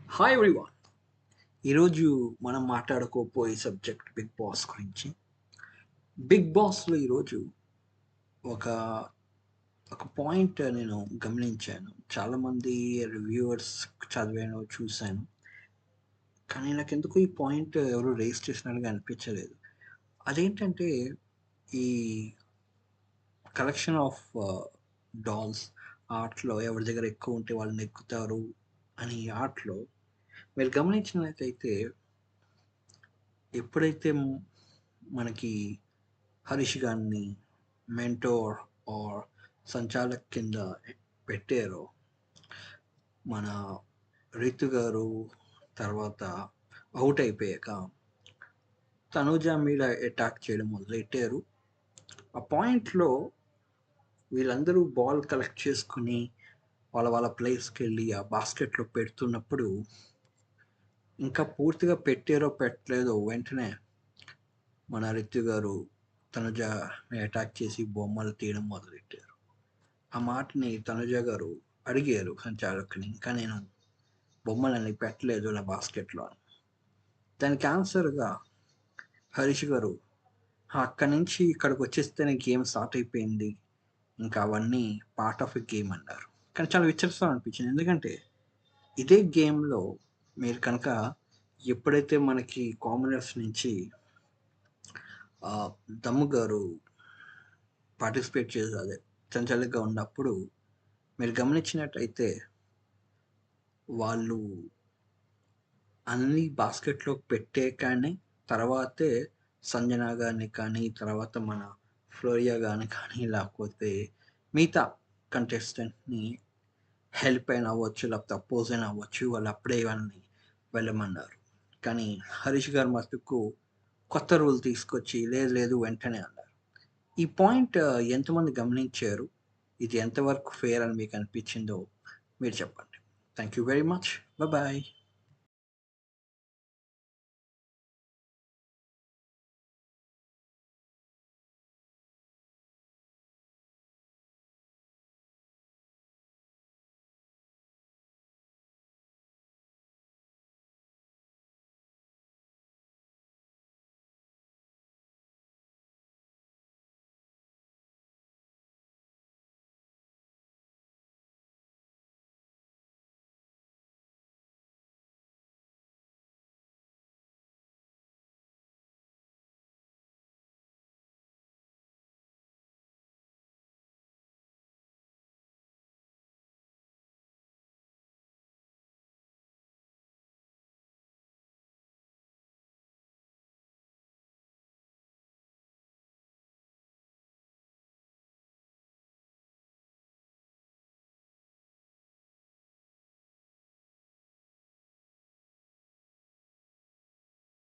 Hi everyone. ఈరోజు మనం మాట్లాడుకోపోయే subject big boss గురించి. బిగ్ బాస్లో ఈరోజు ఒక ఒక పాయింట్ నేను గమనించాను. చాలామంది రివ్యూవర్స్ చదివాను, చూశాను. కానీ నాకెందుకో ఈ పాయింట్ ఎవరు రేస్ చేసినట్టుగా అనిపించలేదు. అదేంటంటే ఈ కలెక్షన్ ఆఫ్ డాల్స్ ఆర్ట్‌లో ఎవరి దగ్గర ఎక్కువ ఉంటే వాళ్ళు నెగ్గుతారు అని ఆర్ట్‌లో మీరు గమనించినట్లయితే ఎప్పుడైతే మనకి 'హరీష్' గారిని మెంటోర్ ఆర్ సంచాలక్ కింద పెట్టారో, మన 'రితు' గారు తర్వాత ఔట్ అయిపోయాక తనూజ మీద అటాక్ చేయడం మొదలెట్టారు. ఆ పాయింట్‌లో వీళ్ళందరూ బాల్ కలెక్ట్ చేసుకొని వాళ్ళ ప్లేస్‌కెళ్ళి ఆ బాస్కెట్‌లో పెడుతున్నప్పుడు ఇంకా పూర్తిగా పెట్టారో పెట్టలేదో వెంటనే మన 'రితు' గారు తనుజని అటాక్ చేసి బొమ్మలు తీయడం మొదలెట్టారు. ఆ మాటని తనుజ గారు అడిగారు సంచాలకుని. ఇంకా నేను బొమ్మలన్నీ పెట్టలేదు నా బాస్కెట్‌లో అని. దానికి ఆన్సర్‌గా హరీష్ గారు అక్కడి నుంచి ఇక్కడికొచ్చేస్తేనే గేమ్ స్టార్ట్ అయిపోయింది. ఇంకా అవన్నీ పార్ట్ ఆఫ్ ఎ గేమ్ అన్నారు. కానీ చాలా విచిత్రం అనిపించింది. ఎందుకంటే ఇదే గేమ్‌లో మీరు కనుక ఎప్పుడైతే మనకి కామనర్స్ నుంచి ఆహ్, దమ్ము గారు పార్టిసిపేట్ చేసారు. అదే సంచాలకుగా ఉన్నప్పుడు మీరు గమనించినట్టయితే వాళ్ళు అన్నీ బాస్కెట్‌లోకి పెట్టే కానీ తర్వాతే సంజన గారిని కానీ, తర్వాత మన ఫ్లోరియా గారిని కానీ, లేకపోతే మిగతా కంటెస్టెంట్‌ని హెల్ప్ అయినా అవ్వచ్చు, లేకపోతే అపోజ్ అయినా అవ్వచ్చు. వాళ్ళు అప్పుడే ఇవన్నీ వెళ్ళమన్నారు. కానీ హరీష్ గారు మటుకు కొత్త రూల్ తీసుకొచ్చి లేదు లేదు వెంటనే అన్నారు. ఈ పాయింట్ ఎంతమంది గమనించారు? ఇది ఎంతవరకు ఫెయిర్ అని మీకు అనిపించిందో మీరు చెప్పండి. Thank you very much. Bye.